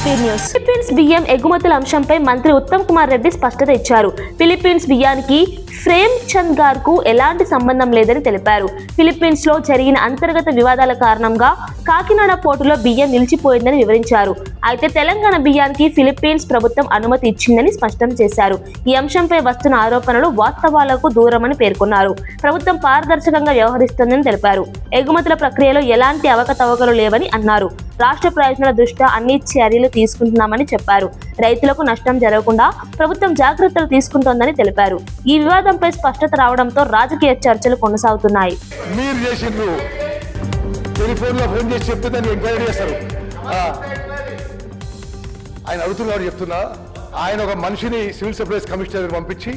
Philippines బియ్యం ఎగుమతుల అంశంపై మంత్రి ఉత్తమ్ కుమార్ రెడ్డి స్పష్టత ఇచ్చారు. ఫిలిప్పీన్స్ బియ్యానికి ప్రేమ్ చంద్ గార్కు ఎలాంటి సంబంధం లేదని తెలిపారు. ఫిలిప్పీన్స్ లో జరిగిన అంతర్గత వివాదాల కారణంగా కాకినాడ పోర్టులో బియ్యం నిలిచిపోయిందని వివరించారు. అయితే తెలంగాణ బియ్యానికి ఫిలిప్పీన్స్ ప్రభుత్వం అనుమతి ఇచ్చిందని స్పష్టం చేశారు. ఈ అంశంపై వస్తున్న ఆరోపణలు వాస్తవాలకు దూరమని పేర్కొన్నారు. ప్రభుత్వం పారదర్శకంగా వ్యవహరిస్తోందని తెలిపారు. ఎగుమతుల ప్రక్రియలో ఎలాంటి అవకతవకలు లేవని అన్నారు. రాష్ట్ర ప్రయోజనాల దృష్ట్యా అన్ని చర్యలు తీసుకుంటున్నామని చెప్పారు. రైతులకు నష్టం జరగకుండా ప్రభుత్వం జాగ్రత్తలు తీసుకుంటోందని తెలిపారు. ఈ వివాదంపై స్పష్టత రావడంతో రాజకీయ చర్చలు కొనసాగుతున్నాయి. ఆయన అడుగుతున్నారు చెప్తున్నా, ఆయన ఒక మనిషిని సివిల్ సప్లైస్ కమిషనర్ పంపించి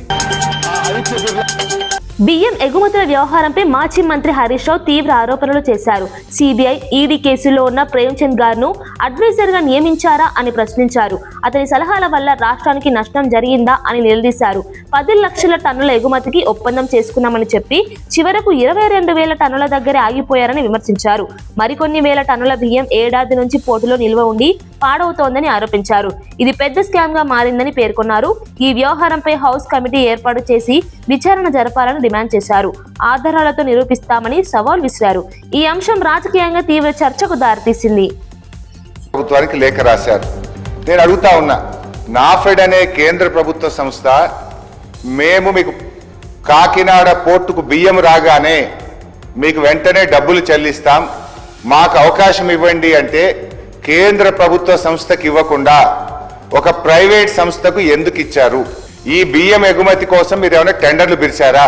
బియ్యం ఎగుమతుల వ్యవహారంపై మాజీ మంత్రి హరీష్ రావు తీవ్ర ఆరోపణలు చేశారు. సిబిఐ, ఈడీ కేసులో ఉన్న ప్రేమ్ చంద్ గార్ను అడ్వైజర్ గా నియమించారా అని ప్రశ్నించారు. అతని సలహాల వల్ల రాష్ట్రానికి నష్టం జరిగిందా అని నిలదీశారు. 10 లక్షల టన్నుల ఎగుమతికి ఒప్పందం చేసుకున్నామని చెప్పి చివరకు 22,000 టన్నుల దగ్గరే ఆగిపోయారని విమర్శించారు. మరికొన్ని వేల టన్నుల బియ్యం ఏడాది నుంచి పోర్టులో నిల్వ ఉండి పాడవుతోందని ఆరోపించారు. ఇది పెద్ద స్కామ్ గా మారిందని పేర్కొన్నారు. ఈ వ్యవహారంపై హౌస్ కమిటీ ఏర్పాటు చేసి విచారణ జరపాలని డిమాండ్ చేశారు. ఆధారాలతో నిరూపిస్తామని సవాల్ విసిరారు. ఈ అంశం రాజకీయంగా తీవ్ర చర్చకు దారితీసింది. ప్రభుత్వానికి లేఖ రాశారు. నేను అడుగుతా ఉన్నా, నాఫెడ్ అనే కేంద్ర ప్రభుత్వ సంస్థ మేము మీకు కాకినాడ పోర్టుకు బియ్యం రాగానే మీకు వెంటనే డబ్బులు చెల్లిస్తాం, మాకు అవకాశం ఇవ్వండి అంటే కేంద్ర ప్రభుత్వ సంస్థకి ఇవ్వకుండా ఒక ప్రైవేట్ సంస్థకు ఎందుకు ఇచ్చారు? ఈ బియ్యం ఎగుమతి కోసం మీరు ఏమైనా టెండర్లు పిలిచారా?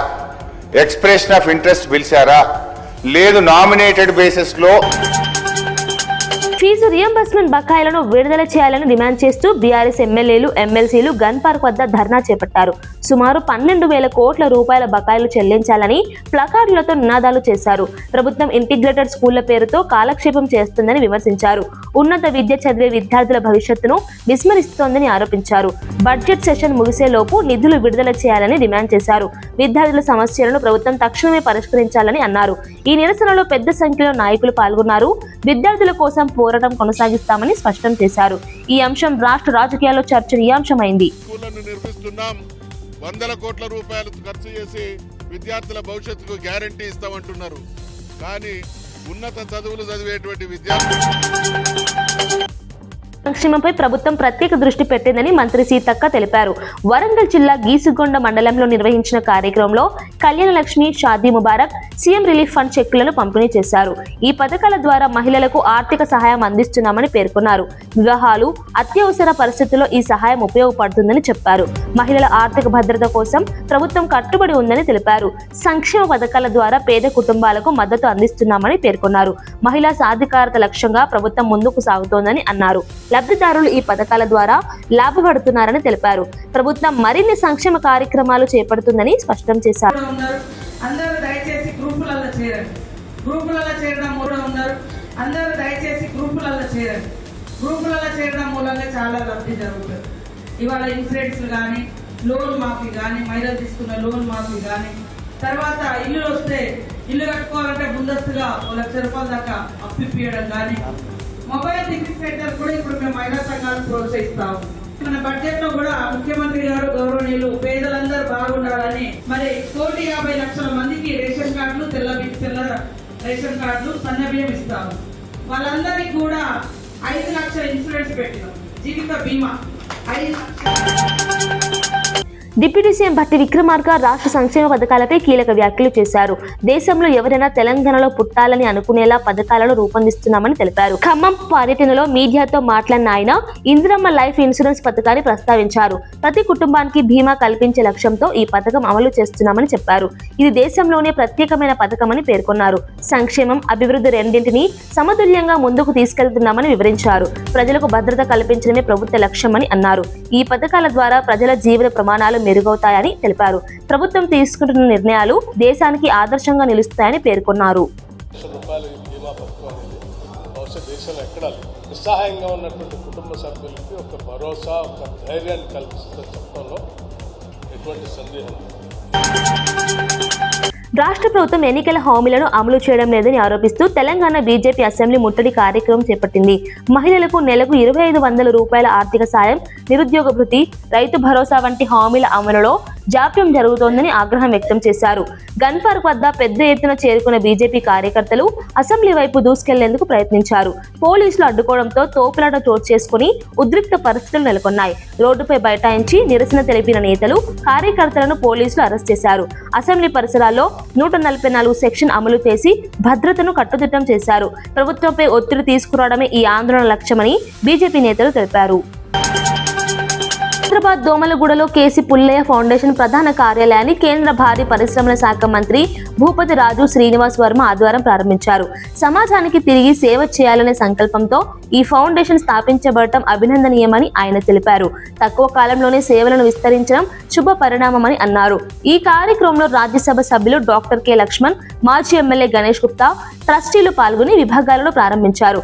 ఎక్స్ప్రెషన్ ఆఫ్ ఇంట్రెస్ట్ పిలిచారా? లేదు నామినేటెడ్ బేసిస్ లో ఫీజు రియంబర్స్మెంట్ బకాయిలను విడుదల చేయాలని డిమాండ్ చేస్తూ బీఆర్ఎస్ ఎమ్మెల్యేలు, ఎమ్మెల్సీలు గన్ పార్క్ వద్ద ధర్నా చేపట్టారు. సుమారు 12,000 కోట్ల రూపాయల బకాయిలు చెల్లించాలని ప్లకార్డులతో నినాదాలు చేశారు. ప్రభుత్వం ఇంటిగ్రేటెడ్ స్కూళ్ల పేరుతో కాలక్షేపం చేస్తుందని విమర్శించారు. ఉన్నత విద్య చదివే విద్యార్థుల భవిష్యత్తును విస్మరిస్తోందని ఆరోపించారు. బడ్జెట్ సెషన్ ముగిసేలోపు నిధులు విడుదల చేయాలని డిమాండ్ చేశారు. విద్యార్థుల సమస్యలను ప్రభుత్వం తక్షణమే పరిష్కరించాలని అన్నారు. ఈ నిరసనలో పెద్ద సంఖ్యలో నాయకులు పాల్గొన్నారు. విద్యార్థుల కోసం పోరాటం కొనసాగిస్తామని స్పష్టం చేశారు. ఈ అంశం రాష్ట్ర రాజకీయాల్లో చర్చనీయాంశమైంది. 100 కోట్ల రూపాయలు ఖర్చు చేసి విద్యార్థుల భవిష్యత్తుకు గ్యారంటీ ఇస్తామంటున్నారు. కానీ ఉన్నత చదువులు చదివేటువంటి విద్యార్థులు సంక్షేమంపై ప్రభుత్వం ప్రత్యేక దృష్టి పెట్టిందని మంత్రి సీతక్క తెలిపారు. వరంగల్ జిల్లా గీసుగొండ మండలంలో నిర్వహించిన కార్యక్రమంలో Kalyana Lakshmi, Shaadi Mubarak, CM relief fund చెక్కులను పంపిణీ చేశారు. ఈ పథకాల ద్వారా మహిళలకు ఆర్థిక సహాయం అందిస్తున్నామని పేర్కొన్నారు. వివాహాలు, అత్యవసర పరిస్థితుల్లో ఈ సహాయం ఉపయోగపడుతుందని చెప్పారు. మహిళల ఆర్థిక భద్రత కోసం ప్రభుత్వం కట్టుబడి ఉందని తెలిపారు. సంక్షేమ పథకాల ద్వారా పేద కుటుంబాలకు మద్దతు అందిస్తున్నామని పేర్కొన్నారు. మహిళా సాధికారత లక్ష్యంగా ప్రభుత్వం ముందుకు సాగుతోందని అన్నారు. లబ్ధిదారులు ఈ పథకాల ద్వారా లాభపడుతున్నారని తెలిపారు. ప్రభుత్వం మరిన్ని సంక్షేమ కార్యక్రమాలు చేపడుతుందని స్పష్టం చేశారు. ఇవాళ ఇన్సూరెన్స్ కానీ, లోన్ మాఫీ కానీ, మహిళలు తీసుకున్న లోన్ మాఫీ కానీ, తర్వాత ఇల్లు వస్తే ఇల్లు కట్టుకోవాలంటే ముందస్తుగా 1 లక్ష రూపాయల దాకా అప్పియడం కానీ, మొబైల్ టిఫిన్ సెంటర్ కూడా ఇప్పుడు మేము మహిళా సంఘాలను ప్రోత్సహిస్తాము. మన బడ్జెట్ లో కూడా ముఖ్యమంత్రి గారు గౌరవనీయులు పేదలందరూ బాగుండాలని మరి 1,50,00,000 మందికి రేషన్ కార్డులు, తెల్ల రేషన్ కార్డులు, సన్నబియ్యం ఇస్తాము. వాళ్ళందరికీ కూడా 5 లక్షల ఇన్సూరెన్స్ పెట్టినాం, జీవిత బీమా 5 లక్షలు. డిప్యూటీ సీఎం భట్టి విక్రమార్క రాష్ట్ర సంక్షేమ పథకాలపై కీలక వ్యాఖ్యలు చేశారు. దేశంలో ఎవరైనా తెలంగాణలో పుట్టాలని అనుకునేలా పథకాలను రూపొందిస్తున్నామని తెలిపారు. ఖమ్మం పర్యటనలో మీడియాతో మాట్లాడిన ఆయన ఇందిరమ్మ లైఫ్ ఇన్సూరెన్స్ పథకాన్ని ప్రస్తావించారు. ప్రతి కుటుంబానికి బీమా కల్పించే లక్ష్యంతో ఈ పథకం అమలు చేస్తున్నామని చెప్పారు. ఇది దేశంలోనే ప్రత్యేకమైన పథకమని పేర్కొన్నారు. సంక్షేమం, అభివృద్ధి రెండింటినీ సమతుల్యంగా ముందుకు తీసుకెళ్తున్నామని వివరించారు. ప్రజలకు భద్రత కల్పించడమే ప్రభుత్వ లక్ష్యమని అన్నారు. ఈ పథకాల ద్వారా ప్రజల జీవన ప్రమాణాలు మెరుగవుతాయని తెలిపారు. ప్రభుత్వం తీసుకుంటున్న నిర్ణయాలు దేశానికి ఆదర్శంగా నిలుస్తాయని పేర్కొన్నారు. నిస్సహాయంగా ఉన్నటువంటి కుటుంబ సభ్యులకి ఒక భరోసా, ఒక ధైర్యాన్ని కల్పిస్తున్న చెప్పడంలో ఎటువంటి సందేహం. రాష్ట్ర ప్రభుత్వం ఎన్నికల హామీలను అమలు చేయడం లేదని ఆరోపిస్తూ తెలంగాణ బీజేపీ అసెంబ్లీ ముట్టడి కార్యక్రమం చేపట్టింది. మహిళలకు నెలకు 2500 రూపాయల ఆర్థిక సాయం, నిరుద్యోగ భృతి, రైతు భరోసా వంటి హామీల అమలులో జాప్యం జరుగుతోందని ఆగ్రహం వ్యక్తం చేశారు. గన్ పార్క్ వద్ద పెద్ద ఎత్తున చేరుకున్న బీజేపీ కార్యకర్తలు అసెంబ్లీ వైపు దూసుకెళ్లేందుకు ప్రయత్నించారు. పోలీసులు అడ్డుకోవడంతో తోపులాట చోటు చేసుకుని ఉద్రిక్త పరిస్థితులు నెలకొన్నాయి. రోడ్డుపై బైఠాయించి నిరసన తెలిపిన నేతలు, కార్యకర్తలను పోలీసులు అరెస్ట్ చేశారు. అసెంబ్లీ పరిసరాల్లో 144 సెక్షన్ అమలు చేసి భద్రతను కట్టుదిట్టం చేశారు. ప్రభుత్వంపై ఒత్తిడి తీసుకురావడమే ఈ ఆందోళన లక్ష్యమని బీజేపీ నేతలు తెలిపారు. హైదరాబాద్ దోమలగూడలో కేసీ పుల్లయ్య ఫౌండేషన్ ప్రధాన కార్యాలయాన్ని కేంద్ర భారీ పరిశ్రమల శాఖ మంత్రి భూపతి రాజు శ్రీనివాస్ వర్మ ఆదివారం ప్రారంభించారు. సమాజానికి తిరిగి సేవ చేయాలనే సంకల్పంతో ఈ ఫౌండేషన్ స్థాపించబడటం అభినందనీయమని ఆయన తెలిపారు. తక్కువ కాలంలోనే సేవలను విస్తరించడం శుభ పరిణామమని అన్నారు. ఈ కార్యక్రమంలో రాజ్యసభ సభ్యులు డాక్టర్ కె లక్ష్మణ్, మాజీ ఎమ్మెల్యే గణేష్ గుప్తా, ట్రస్టీలు పాల్గొని విభాగాలను ప్రారంభించారు.